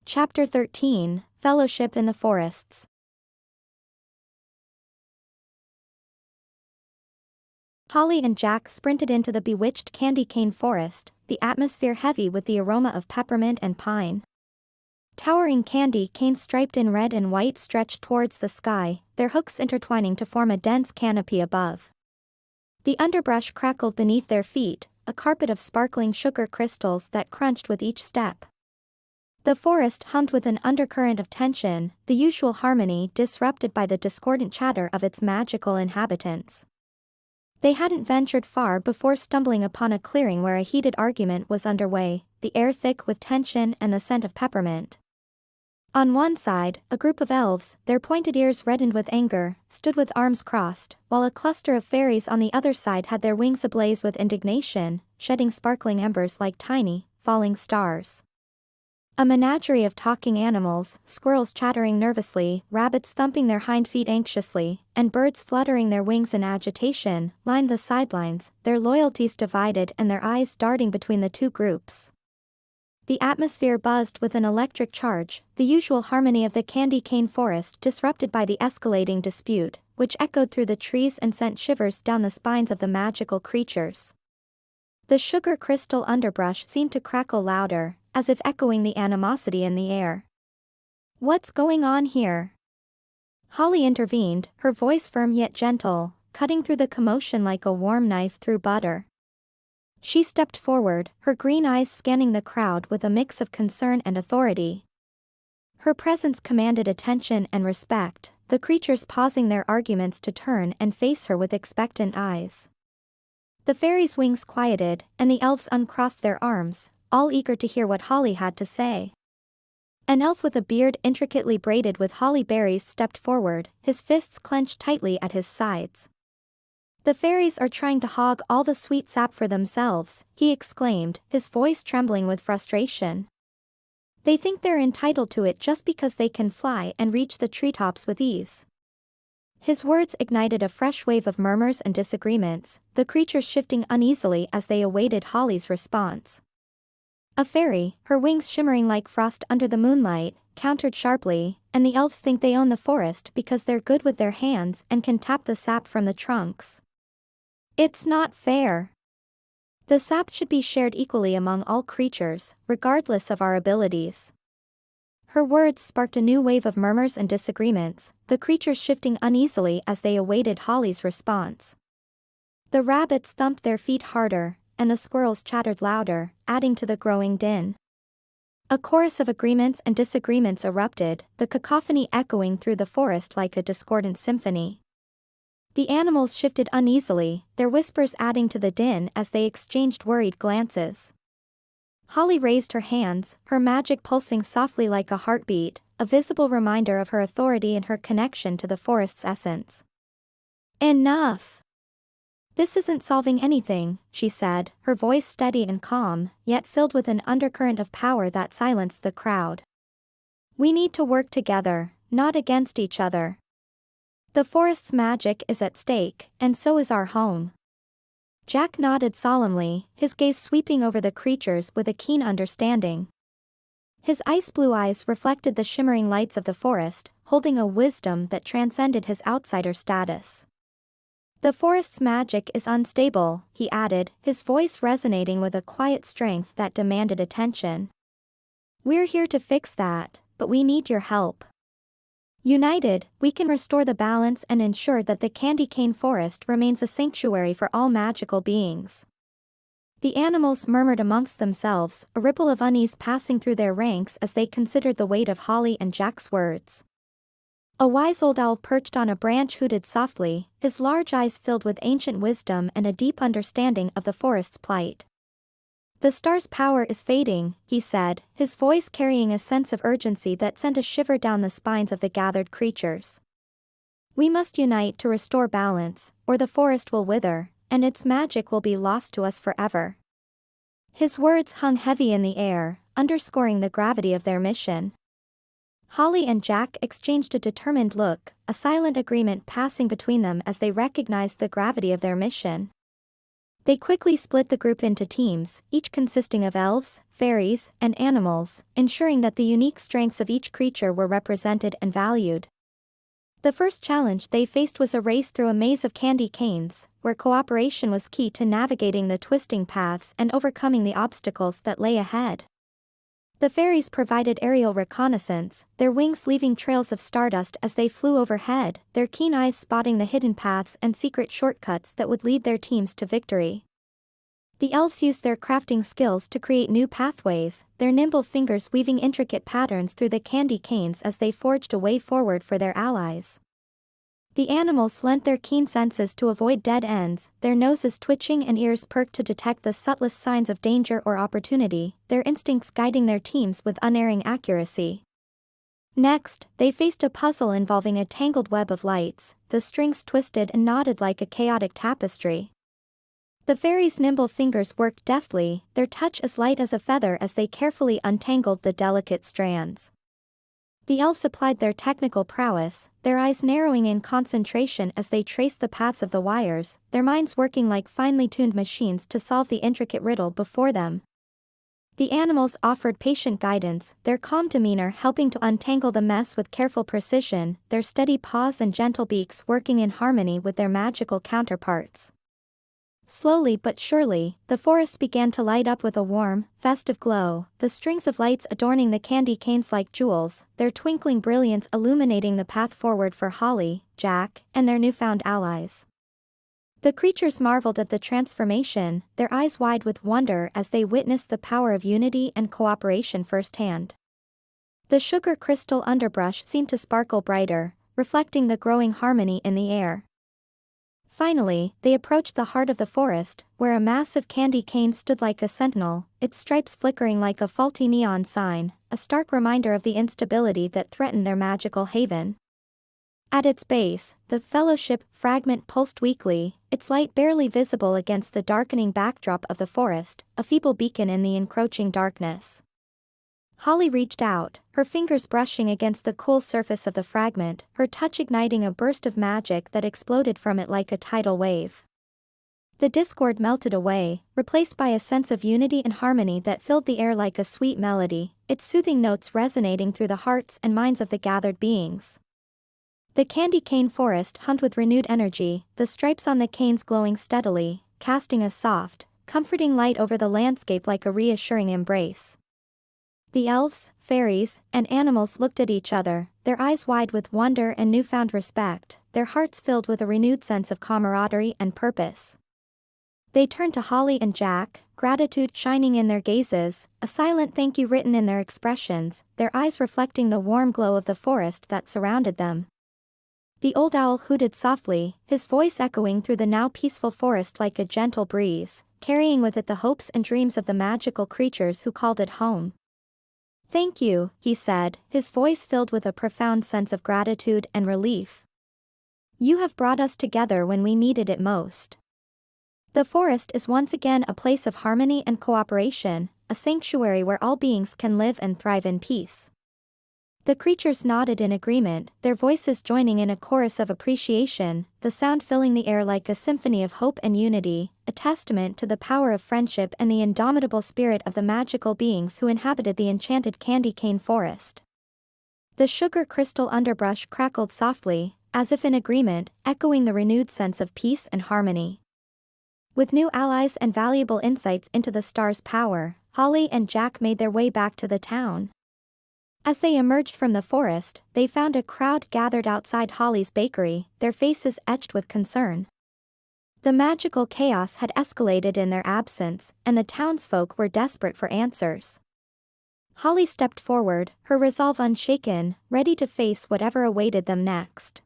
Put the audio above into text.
Chapter 13, Fellowship in the Forests. Holly and Jack sprinted into the bewitched candy cane forest, the atmosphere heavy with the aroma of peppermint and pine. Towering candy canes striped in red and white stretched towards the sky, their hooks intertwining to form a dense canopy above. The underbrush crackled beneath their feet, a carpet of sparkling sugar crystals that crunched with each step. The forest hummed with an undercurrent of tension, the usual harmony disrupted by the discordant chatter of its magical inhabitants. They hadn't ventured far before stumbling upon a clearing where a heated argument was underway, the air thick with tension and the scent of peppermint. On one side, a group of elves, their pointed ears reddened with anger, stood with arms crossed, while a cluster of fairies on the other side had their wings ablaze with indignation, shedding sparkling embers like tiny, falling stars. A menagerie of talking animals, squirrels chattering nervously, rabbits thumping their hind feet anxiously, and birds fluttering their wings in agitation, lined the sidelines, their loyalties divided and their eyes darting between the two groups. The atmosphere buzzed with an electric charge, the usual harmony of the candy cane forest disrupted by the escalating dispute, which echoed through the trees and sent shivers down the spines of the magical creatures. The sugar crystal underbrush seemed to crackle louder, as if echoing the animosity in the air. "What's going on here?" Holly intervened, her voice firm yet gentle, cutting through the commotion like a warm knife through butter. She stepped forward, her green eyes scanning the crowd with a mix of concern and authority. Her presence commanded attention and respect, the creatures pausing their arguments to turn and face her with expectant eyes. The fairies' wings quieted, and the elves uncrossed their arms, all eager to hear what Holly had to say. An elf with a beard intricately braided with holly berries stepped forward, his fists clenched tightly at his sides. "The fairies are trying to hog all the sweet sap for themselves," he exclaimed, his voice trembling with frustration. "They think they're entitled to it just because they can fly and reach the treetops with ease." His words ignited a fresh wave of murmurs and disagreements, the creatures shifting uneasily as they awaited Holly's response. A fairy, her wings shimmering like frost under the moonlight, countered sharply, "And the elves think they own the forest because they're good with their hands and can tap the sap from the trunks. It's not fair. The sap should be shared equally among all creatures, regardless of our abilities." Her words sparked a new wave of murmurs and disagreements, the creatures shifting uneasily as they awaited Holly's response. The rabbits thumped their feet harder, and the squirrels chattered louder, adding to the growing din. A chorus of agreements and disagreements erupted, the cacophony echoing through the forest like a discordant symphony. The animals shifted uneasily, their whispers adding to the din as they exchanged worried glances. Holly raised her hands, her magic pulsing softly like a heartbeat, a visible reminder of her authority and her connection to the forest's essence. "Enough! This isn't solving anything," she said, her voice steady and calm, yet filled with an undercurrent of power that silenced the crowd. "We need to work together, not against each other. The forest's magic is at stake, and so is our home." Jack nodded solemnly, his gaze sweeping over the creatures with a keen understanding. His ice-blue eyes reflected the shimmering lights of the forest, holding a wisdom that transcended his outsider status. "The forest's magic is unstable," he added, his voice resonating with a quiet strength that demanded attention. "We're here to fix that, but we need your help. United, we can restore the balance and ensure that the candy cane forest remains a sanctuary for all magical beings." The animals murmured amongst themselves, a ripple of unease passing through their ranks as they considered the weight of Holly and Jack's words. A wise old owl perched on a branch hooted softly, his large eyes filled with ancient wisdom and a deep understanding of the forest's plight. "The star's power is fading," he said, his voice carrying a sense of urgency that sent a shiver down the spines of the gathered creatures. "We must unite to restore balance, or the forest will wither, and its magic will be lost to us forever." His words hung heavy in the air, underscoring the gravity of their mission. Holly and Jack exchanged a determined look, a silent agreement passing between them as they recognized the gravity of their mission. They quickly split the group into teams, each consisting of elves, fairies, and animals, ensuring that the unique strengths of each creature were represented and valued. The first challenge they faced was a race through a maze of candy canes, where cooperation was key to navigating the twisting paths and overcoming the obstacles that lay ahead. The fairies provided aerial reconnaissance, their wings leaving trails of stardust as they flew overhead, their keen eyes spotting the hidden paths and secret shortcuts that would lead their teams to victory. The elves used their crafting skills to create new pathways, their nimble fingers weaving intricate patterns through the candy canes as they forged a way forward for their allies. The animals lent their keen senses to avoid dead ends, their noses twitching and ears perked to detect the subtlest signs of danger or opportunity, their instincts guiding their teams with unerring accuracy. Next, they faced a puzzle involving a tangled web of lights, the strings twisted and knotted like a chaotic tapestry. The fairies' nimble fingers worked deftly, their touch as light as a feather as they carefully untangled the delicate strands. The elves applied their technical prowess, their eyes narrowing in concentration as they traced the paths of the wires, their minds working like finely tuned machines to solve the intricate riddle before them. The animals offered patient guidance, their calm demeanor helping to untangle the mess with careful precision, their steady paws and gentle beaks working in harmony with their magical counterparts. Slowly but surely, the forest began to light up with a warm, festive glow, the strings of lights adorning the candy canes like jewels, their twinkling brilliance illuminating the path forward for Holly, Jack, and their newfound allies. The creatures marveled at the transformation, their eyes wide with wonder as they witnessed the power of unity and cooperation firsthand. The sugar crystal underbrush seemed to sparkle brighter, reflecting the growing harmony in the air. Finally, they approached the heart of the forest, where a massive candy cane stood like a sentinel, its stripes flickering like a faulty neon sign, a stark reminder of the instability that threatened their magical haven. At its base, the Fellowship fragment pulsed weakly, its light barely visible against the darkening backdrop of the forest, a feeble beacon in the encroaching darkness. Holly reached out, her fingers brushing against the cool surface of the fragment, her touch igniting a burst of magic that exploded from it like a tidal wave. The discord melted away, replaced by a sense of unity and harmony that filled the air like a sweet melody, its soothing notes resonating through the hearts and minds of the gathered beings. The candy cane forest hummed with renewed energy, the stripes on the canes glowing steadily, casting a soft, comforting light over the landscape like a reassuring embrace. The elves, fairies, and animals looked at each other, their eyes wide with wonder and newfound respect, their hearts filled with a renewed sense of camaraderie and purpose. They turned to Holly and Jack, gratitude shining in their gazes, a silent thank you written in their expressions, their eyes reflecting the warm glow of the forest that surrounded them. The old owl hooted softly, his voice echoing through the now peaceful forest like a gentle breeze, carrying with it the hopes and dreams of the magical creatures who called it home. "Thank you," he said, his voice filled with a profound sense of gratitude and relief. "You have brought us together when we needed it most." The forest is once again a place of harmony and cooperation, a sanctuary where all beings can live and thrive in peace. The creatures nodded in agreement, their voices joining in a chorus of appreciation, the sound filling the air like a symphony of hope and unity, a testament to the power of friendship and the indomitable spirit of the magical beings who inhabited the enchanted candy cane forest. The sugar crystal underbrush crackled softly, as if in agreement, echoing the renewed sense of peace and harmony. With new allies and valuable insights into the star's power, Holly and Jack made their way back to the town. As they emerged from the forest, they found a crowd gathered outside Holly's bakery, their faces etched with concern. The magical chaos had escalated in their absence, and the townsfolk were desperate for answers. Holly stepped forward, her resolve unshaken, ready to face whatever awaited them next.